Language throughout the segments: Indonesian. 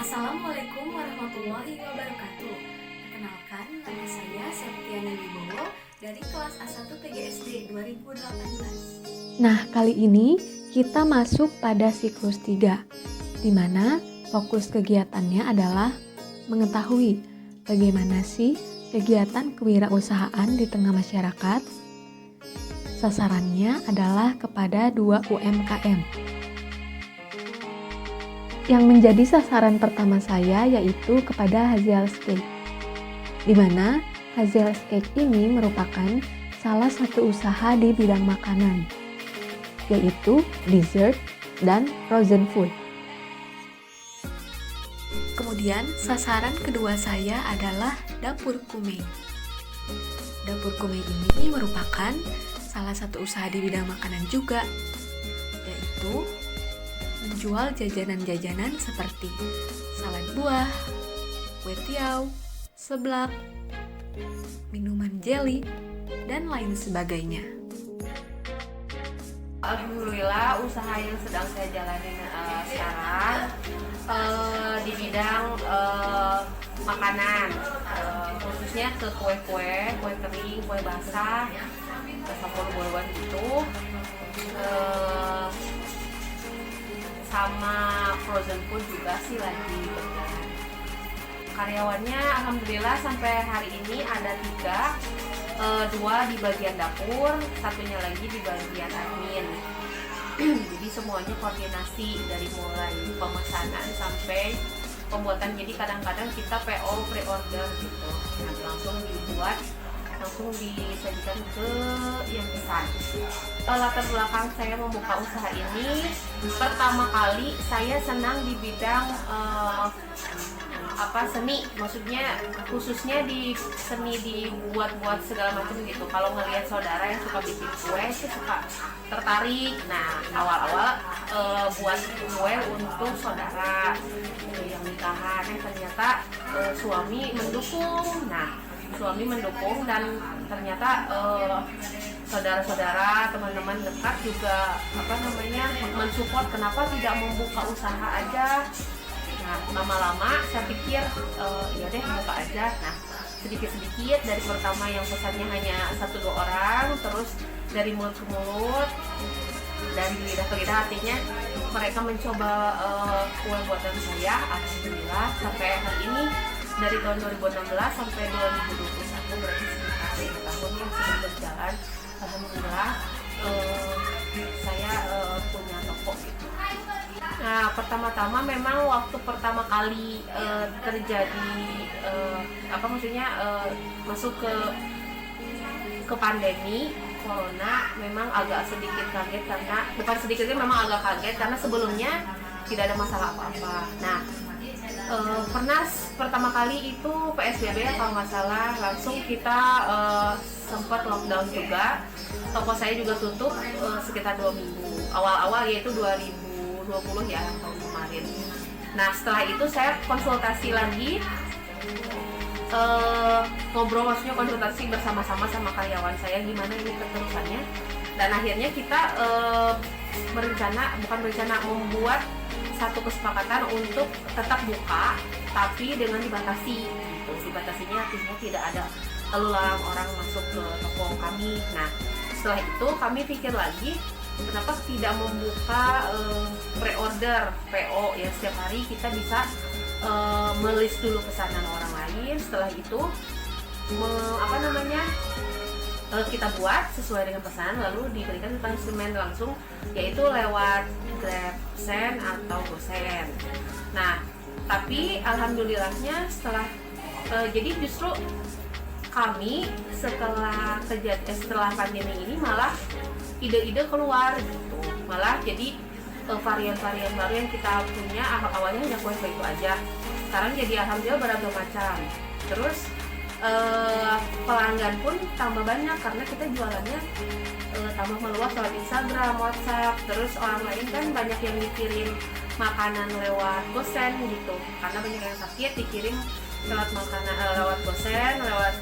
Assalamualaikum warahmatullahi wabarakatuh. Perkenalkan, nama saya Septiani Wibowo dari kelas A1 PGSD 2018. Nah, kali ini kita masuk pada siklus 3, di mana fokus kegiatannya adalah mengetahui bagaimana sih kegiatan kewirausahaan di tengah masyarakat. Sasarannya adalah kepada 2 UMKM. Yang menjadi sasaran pertama saya yaitu kepada Hazel Cake, di mana Hazel Cake ini merupakan salah satu usaha di bidang makanan, yaitu dessert dan frozen food. Kemudian sasaran kedua saya adalah Dapur Kumei. Dapur Kumei ini merupakan salah satu usaha di bidang makanan juga, yaitu menjual jajanan-jajanan seperti salad buah, kue tiaw, seblak, minuman jelly, dan lain sebagainya. Alhamdulillah, usaha yang sedang saya jalani sekarang di bidang makanan, khususnya ke kue-kue, kue kering, kue basah, campur buah-buahan gitu, sama frozen food juga sih lagi berjalan. Karyawannya alhamdulillah sampai hari ini ada 3, 2 di bagian dapur, satunya lagi di bagian admin. Jadi semuanya koordinasi dari mulai pemesanan sampai pembuatan. Jadi kadang-kadang kita PO pre-order gitu, nanti langsung dibuat, langsung disajikan ke yang pesan. Latar belakang saya membuka usaha ini, pertama kali saya senang di bidang seni, maksudnya khususnya di seni dibuat-buat segala macam gitu. Kalau ngelihat saudara yang suka bikin kue itu suka tertarik. Nah, awal-awal buat kue untuk saudara yang nikahan, ternyata suami mendukung. Nah, suami mendukung dan ternyata saudara-saudara, teman-teman dekat juga mensupport, kenapa tidak membuka usaha aja. Nah, lama-lama saya pikir ya deh buka aja. Nah, sedikit-sedikit dari pertama yang pesannya hanya 1-2 orang, terus dari mulut ke mulut, dari lidah ke lidah, artinya mereka mencoba kue buatan saya. Alhamdulillah sampai hari ini, dari tahun 2016 sampai 2021, berarti sekitar 5 tahun yang sudah berjalan. Alhamdulillah saya punya toko gitu. Nah, pertama-tama memang waktu pertama kali terjadi masuk ke pandemi corona, memang agak sedikit kaget, karena bukan sedikitnya, memang agak kaget karena sebelumnya tidak ada masalah apa-apa. Nah, pernah pertama kali itu PSBB kalau nggak salah, langsung kita sempat lockdown juga. Toko saya juga tutup sekitar 2 minggu awal-awal, yaitu 2020 ya, tahun kemarin. Nah, setelah itu saya konsultasi lagi, ngobrol, maksudnya konsultasi bersama-sama sama karyawan saya gimana ini keterusannya. Dan akhirnya kita membuat satu kesepakatan untuk tetap buka, tapi dengan dibatasi gitu. Dibatasinya artinya tidak ada lalu lalang orang masuk ke toko kami. Nah, setelah itu kami pikir lagi, kenapa tidak membuka pre-order PO ya, setiap hari kita bisa melis dulu pesanan orang lain. Setelah itu kita buat sesuai dengan pesanan, lalu diberikan ke konsumen langsung, yaitu lewat GrabSend atau GoSend. Nah, tapi alhamdulillahnya setelah jadi justru kami setelah pandemi ini malah ide-ide keluar gitu, malah jadi varian-varian baru yang kita punya. Awalnya hanya kue itu aja, sekarang jadi alhamdulillah beragam macam. Terus pelanggan pun tambah banyak karena kita jualannya tambah meluas lewat Instagram, WhatsApp. Terus orang lain kan banyak yang dikirim makanan lewat GoSend gitu, karena banyak yang sakit, dikirim lewat makanan lewat GoSend, lewat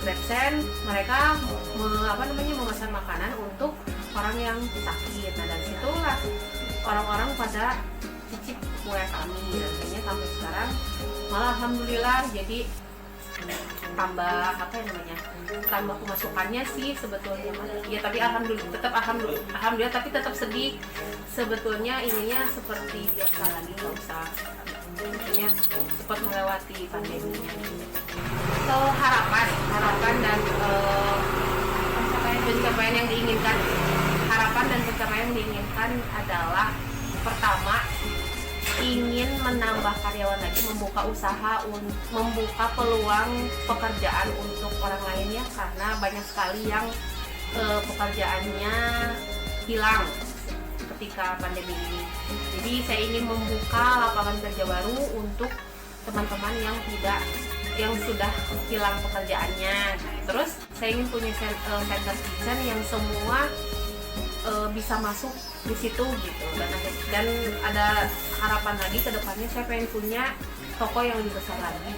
GrabSend. Mereka memesan makanan untuk orang yang sakit. Nah, dari situlah orang-orang pada cicip kue kami. Akhirnya sampai sekarang malah alhamdulillah jadi tambah apa ya namanya, tambah pemasukannya sih sebetulnya ya, tapi alhamdulillah tapi tetap sedih sebetulnya. Ininya seperti biasa lagi, nggak usah intinya cepat melewati pandeminya. So harapan dan pencapaian yang diinginkan, harapan dan pencapaian yang diinginkan adalah pertama, ingin menambah karyawan lagi, membuka usaha, membuka peluang pekerjaan untuk orang lain ya, karena banyak sekali yang pekerjaannya hilang ketika pandemi ini. Jadi saya ingin membuka lapangan kerja baru untuk teman-teman yang sudah hilang pekerjaannya. Terus saya ingin punya center kitchen yang semua bisa masuk di situ gitu, dan ada harapan lagi ke depannya saya pengen punya toko yang lebih besar lagi.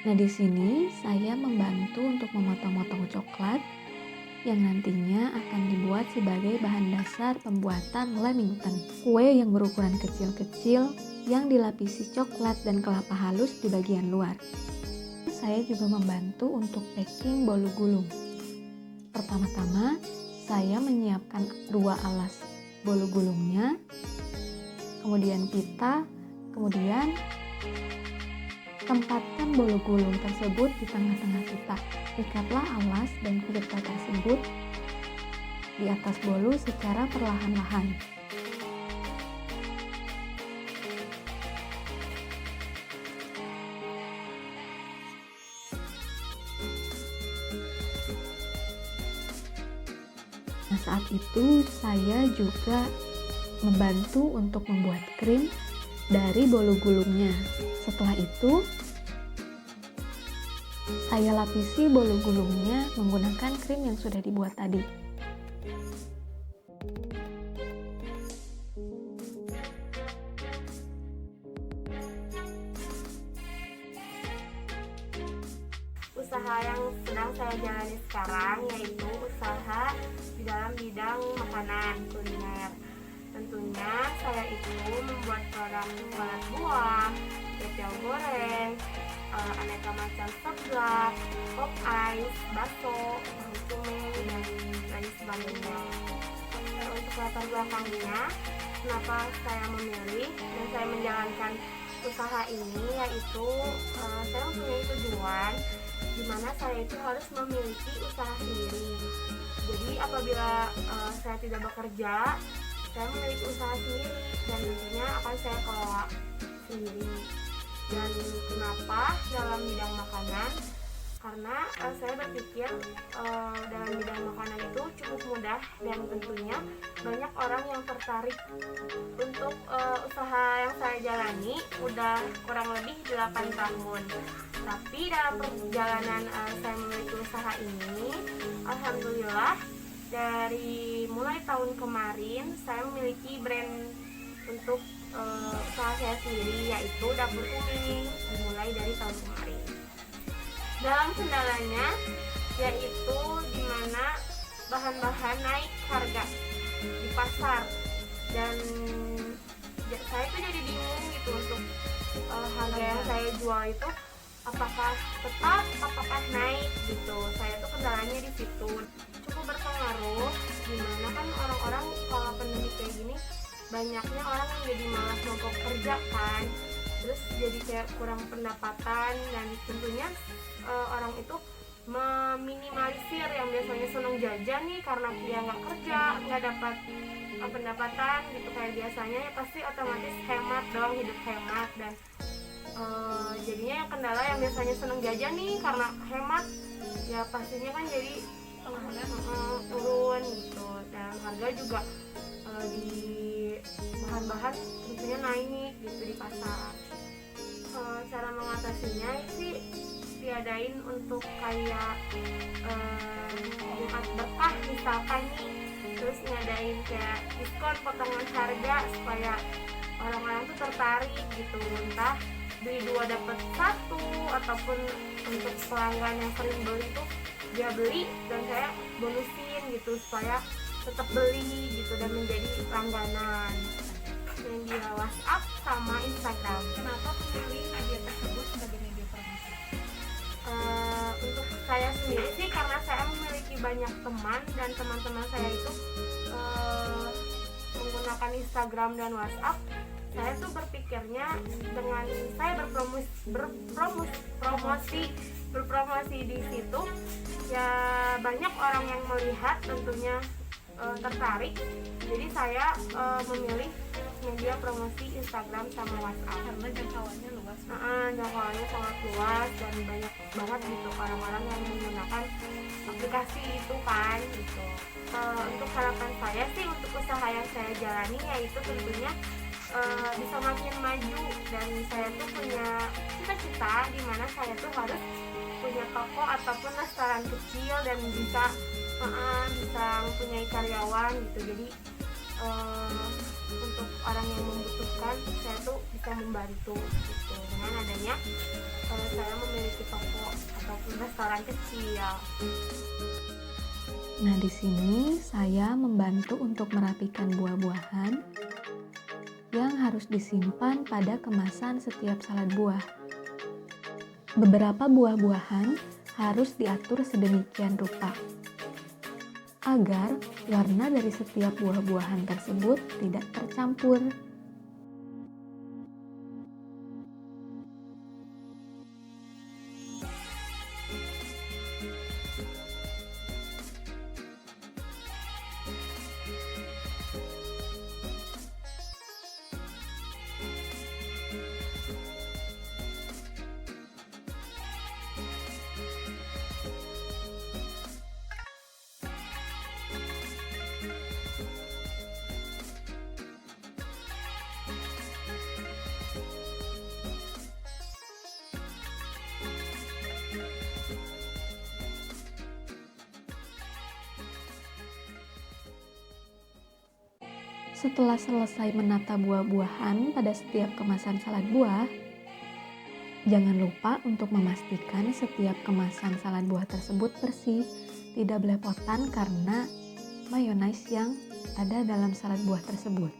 Nah, di sini saya membantu untuk memotong-motong coklat yang nantinya akan dibuat sebagai bahan dasar pembuatan lamington, kue yang berukuran kecil-kecil yang dilapisi coklat dan kelapa halus di bagian luar. Saya juga membantu untuk packing bolu gulung. Pertama-tama, saya menyiapkan 2 alas bolu gulungnya, kemudian pita, kemudian tempatkan bolu gulung tersebut di tengah-tengah pita. Ikatlah alas dan pita tersebut di atas bolu secara perlahan-lahan. Nah, saat itu saya juga membantu untuk membuat krim dari bolu gulungnya. Setelah itu, saya lapisi bolu gulungnya menggunakan krim yang sudah dibuat tadi. Usaha yang sedang saya jalani sekarang yaitu usaha di dalam bidang makanan kuliner. Tentunya saya itu membuat produk salad buah, kecil goreng, aneka macam seblak, pop ice, bakso, tahu tumeng, dan lain sebagainya. Untuk latar belakangnya, kenapa saya memilih dan saya menjalankan usaha ini, yaitu saya mempunyai tujuan di mana saya itu harus memiliki usaha sendiri. Jadi apabila saya tidak bekerja, saya memiliki usaha sendiri dan tentunya akan saya kelola sendiri. Dan kenapa dalam bidang makanan? Karena saya berpikir dalam bidang makanan itu cukup mudah dan tentunya banyak orang yang tertarik. Untuk usaha yang saya jalani udah kurang lebih 8 tahun. Tapi dalam perjalanan saya memiliki usaha ini, alhamdulillah dari mulai tahun kemarin saya memiliki brand untuk usaha saya sendiri, yaitu Dapur Kuming, dimulai dari tahun kemarin. Dalam kendalanya yaitu dimana bahan-bahan naik harga di pasar, dan saya tuh jadi bingung gitu untuk harga yang saya jual itu apakah tetap, apakah naik gitu. Saya tuh kendalanya di situ, cukup berpengaruh. Dimana kan orang-orang kalau pandemi kayak gini banyaknya orang yang jadi malas mau kerja kan, terus jadi kayak kurang pendapatan, dan tentunya orang itu meminimalisir yang biasanya seneng jajan nih karena dia nggak kerja, nggak dapat pendapatan gitu kayak biasanya, ya pasti otomatis hemat dong, hidup hemat. Dan jadinya yang kendala yang biasanya seneng jajan nih karena hemat, ya pastinya kan jadi turun gitu. Dan harga juga di bahan-bahan tentunya naik gitu di pasar. Cara mengatasinya sih diadain untuk kayak Jumat berkah misalkan nih, terus ngadain kayak diskon potongan harga supaya orang-orang tuh tertarik gitu, entah beli 2 dapat 1 ataupun untuk pelanggan yang sering beli tuh dia beli dan saya bonusin gitu supaya tetap beli gitu dan menjadi langganan. Media WhatsApp sama Instagram. Kenapa memilih media tersebut sebagai media promosi? Untuk saya sendiri sih karena saya memiliki banyak teman dan teman-teman saya itu menggunakan Instagram dan WhatsApp. Saya tuh berpikirnya dengan saya berpromosi di situ ya banyak orang yang melihat tentunya tertarik. Jadi saya memilih media promosi Instagram sama WhatsApp Karena jangkauannya luas. jangkauannya sangat luas dan banyak banget gitu orang-orang yang menggunakan aplikasi itu kan gitu. Untuk harapan saya sih untuk usaha yang saya jalani yaitu tentunya bisa makin maju, dan saya tuh punya cita-cita di mana saya tuh harus punya toko ataupun restoran kecil dan bisa mempunyai karyawan gitu. Jadi untuk orang yang membutuhkan saya tuh bisa membantu gitu dengan adanya saya memiliki toko ataupun restoran kecil. Nah, di sini saya membantu untuk merapikan buah-buahan yang harus disimpan pada kemasan setiap salad buah. Beberapa buah-buahan harus diatur sedemikian rupa agar warna dari setiap buah-buahan tersebut tidak tercampur. Setelah selesai menata buah-buahan pada setiap kemasan salad buah, jangan lupa untuk memastikan setiap kemasan salad buah tersebut bersih, tidak belepotan karena mayonaise yang ada dalam salad buah tersebut.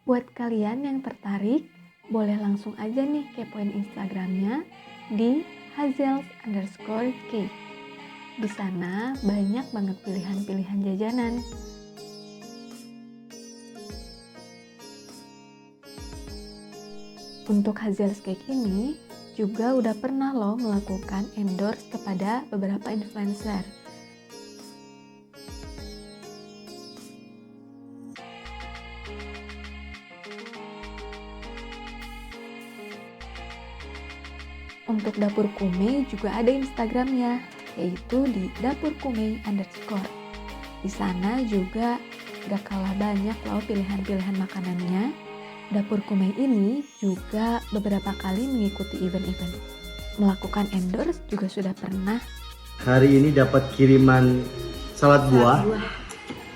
Buat kalian yang tertarik, boleh langsung aja nih kepoin Instagramnya di hazels_cake. Di sana banyak banget pilihan-pilihan jajanan. Untuk Hazels Cake ini juga udah pernah loh melakukan endorse kepada beberapa influencer. Untuk Dapur Kume juga ada Instagramnya, yaitu di @dapurkume_. Di sana juga gak kalah banyak loh pilihan-pilihan makanannya. Dapur Kume ini juga beberapa kali mengikuti event-event. Melakukan endorse juga sudah pernah. Hari ini dapat kiriman salad buah.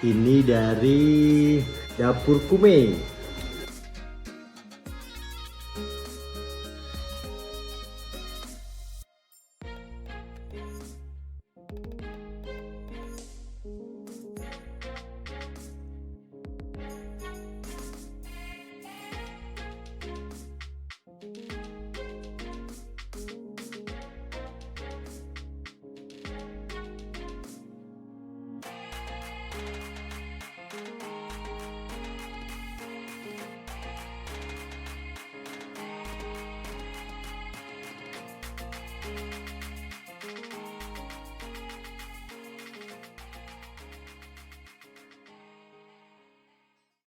Ini dari Dapur Kume.